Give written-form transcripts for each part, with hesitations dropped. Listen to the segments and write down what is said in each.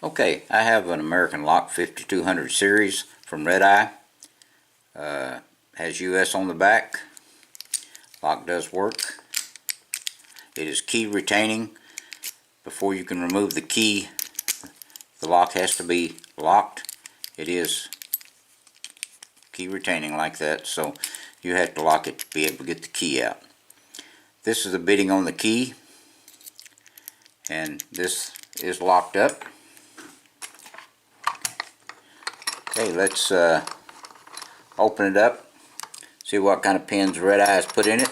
Okay, I have an American Lock 5200 series from Redeye. Has US on the back. Lock does work. It is key retaining. Before you can remove the key, the lock has to be locked. It is key retaining like that, so you have to lock it to be able to get the key out. This is the bitting on the key, and this is locked up. Okay, let's open it up, see what kind of pins Redeye has put in it.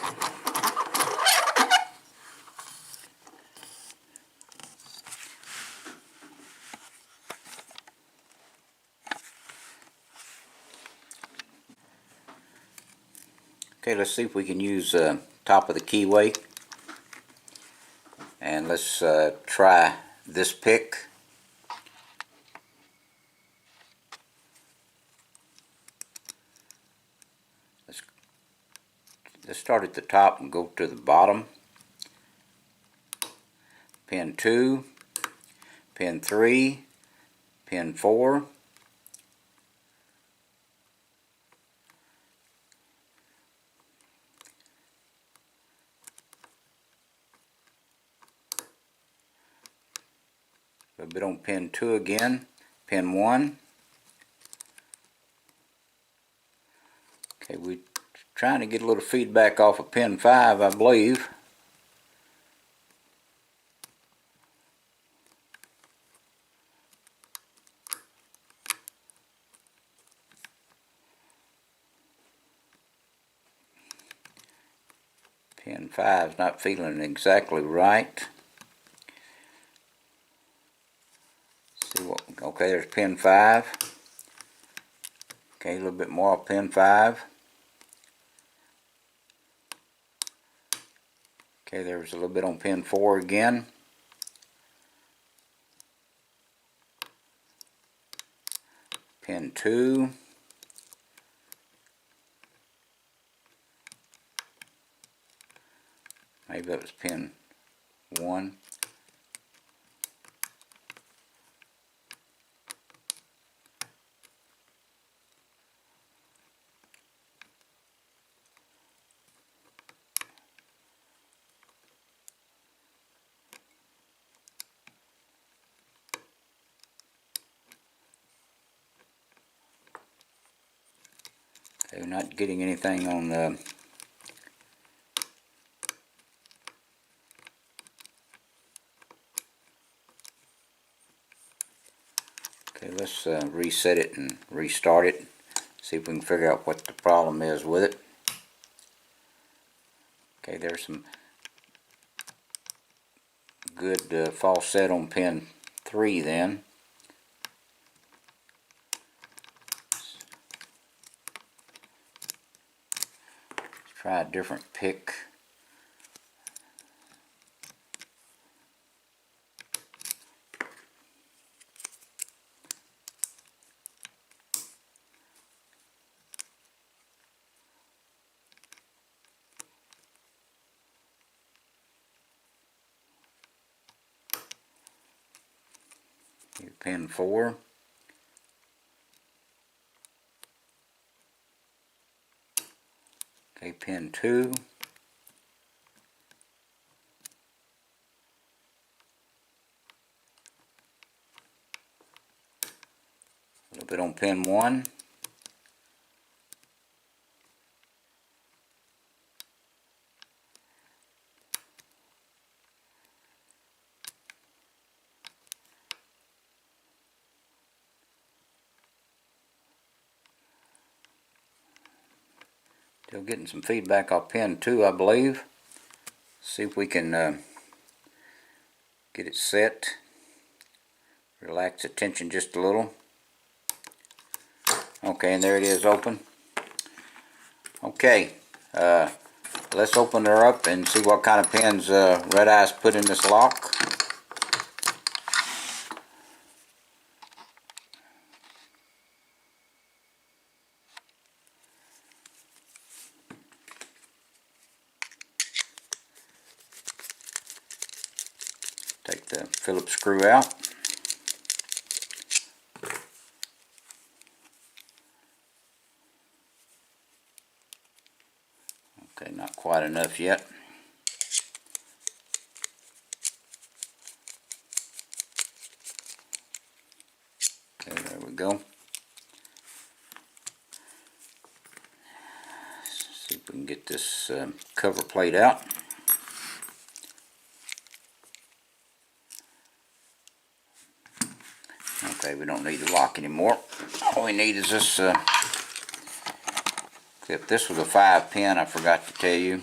Okay, let's see if we can use top of the keyway, and let's try this pick. Let's start at the top and go to the bottom. Pin 2, pin 3, pin 4, a bit on pin 2 again, pin 1. Okay, we're trying to get a little feedback off of pin 5, I believe. Pin 5 is not feeling exactly right. See what? Okay, there's pin 5. Okay, a little bit more of pin 5. Okay, there's a little bit on pin 4 again. Pin 2. Maybe that was pin 1. Okay, we're not getting anything on the Okay, let's reset it and restart it. See if we can figure out what the problem is with it. Okay, there's some good false set on pin 3 then. Let's try a different pick. Pin 4. Okay, pin 2. A little bit on pin 1. Still getting some feedback off pin 2, I believe. See if we can get it set. Relax the tension just a little. Okay, and there it is, open. Okay, let's open her up and see what kind of pins Redeye's put in this lock. Take the Phillips screw out. Okay, not quite enough yet. Okay, there we go. See if we can get this cover plate out. Okay, we don't need the lock anymore. All we need is this clip. This was a 5-pin, I forgot to tell you.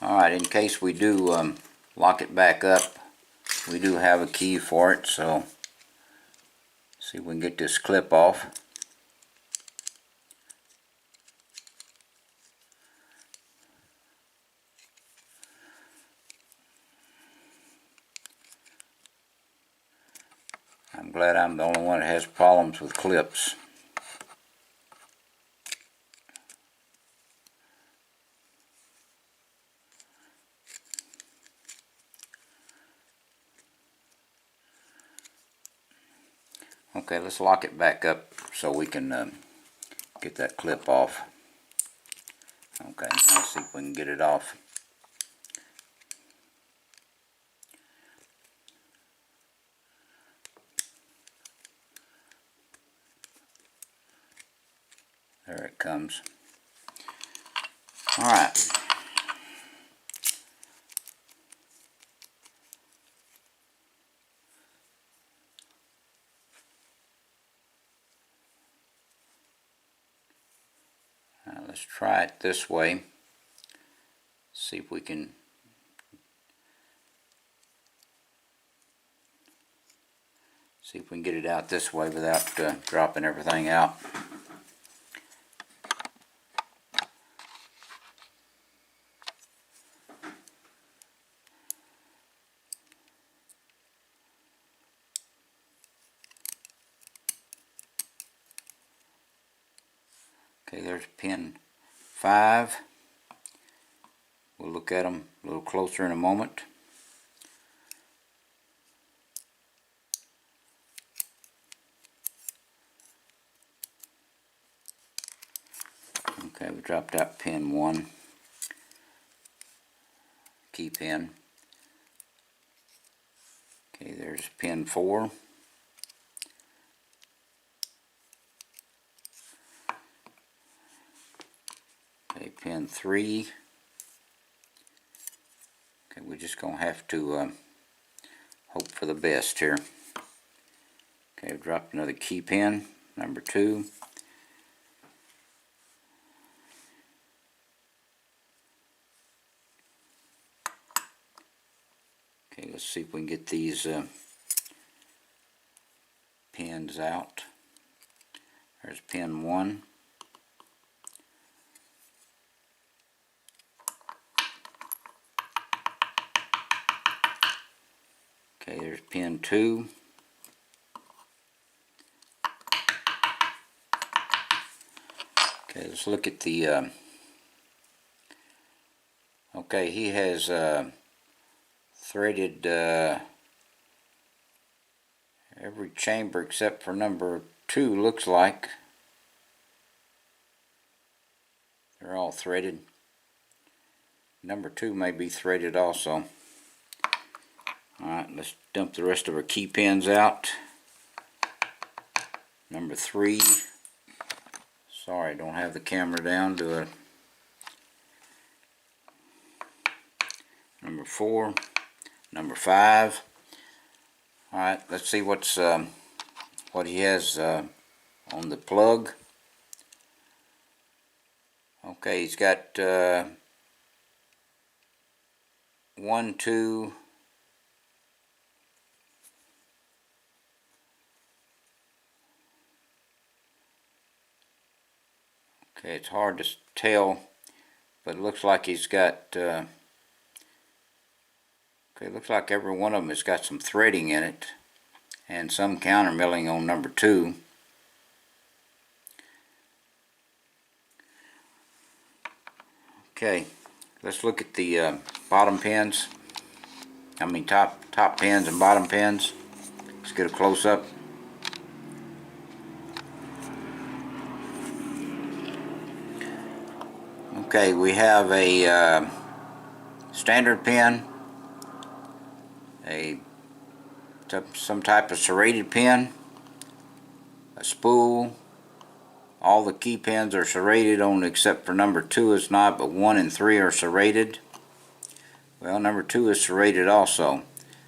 Alright, in case we do lock it back up, we do have a key for it, so see if we can get this clip off. I'm glad I'm the only one that has problems with clips. Okay, let's lock it back up so we can get that clip off. Okay, now let's see if we can get it off. There it comes. Alright. Now let's try it this way. See if we can get it out this way without dropping everything out. Okay, there's pin 5. We'll look at them a little closer in a moment. Okay, we dropped out pin 1, key pin. Okay, there's pin 4. Okay, pin 3. Okay, we're just going to have to hope for the best here. Okay, I've dropped another key pin, number 2. Okay, let's see if we can get these pins out. There's pin 1. Okay, there's pin 2. Okay, let's look at the okay, he has threaded every chamber except for number 2, looks like. They're all threaded. Number 2 may be threaded also. Alright, let's dump the rest of our key pins out. Number 3. Sorry, don't have the camera down. Do it. Number 4. Number 5. Alright, let's see what he has on the plug. Okay, he's got 1, 2, okay, it's hard to tell, but it looks like he's got okay, it looks like every one of them has got some threading in it and some counter milling on number 2. Okay, let's look at the bottom pins. I mean top pins and bottom pins. Let's get a close-up. Okay, we have a standard pin, some type of serrated pin, a spool. All the key pins are serrated, only except for number 2 is not, but 1 and 3 are serrated. Well, number 2 is serrated also.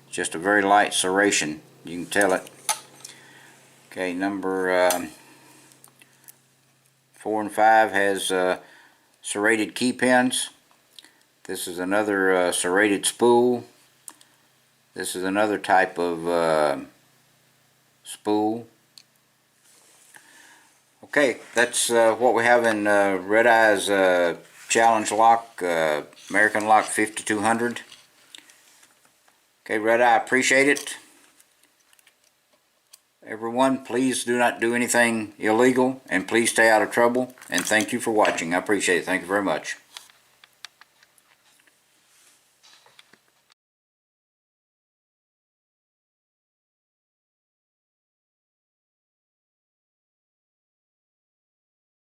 It's just a very light serration. You can tell it. Okay, number 4 and 5 has serrated key pins. This is another serrated spool. This is another type of spool. Okay, that's what we have in Redeye's Challenge Lock, American Lock 5200. Okay, Redeye, appreciate it. Everyone, please do not do anything illegal, and please stay out of trouble. And thank you for watching. I appreciate it. Thank you very much.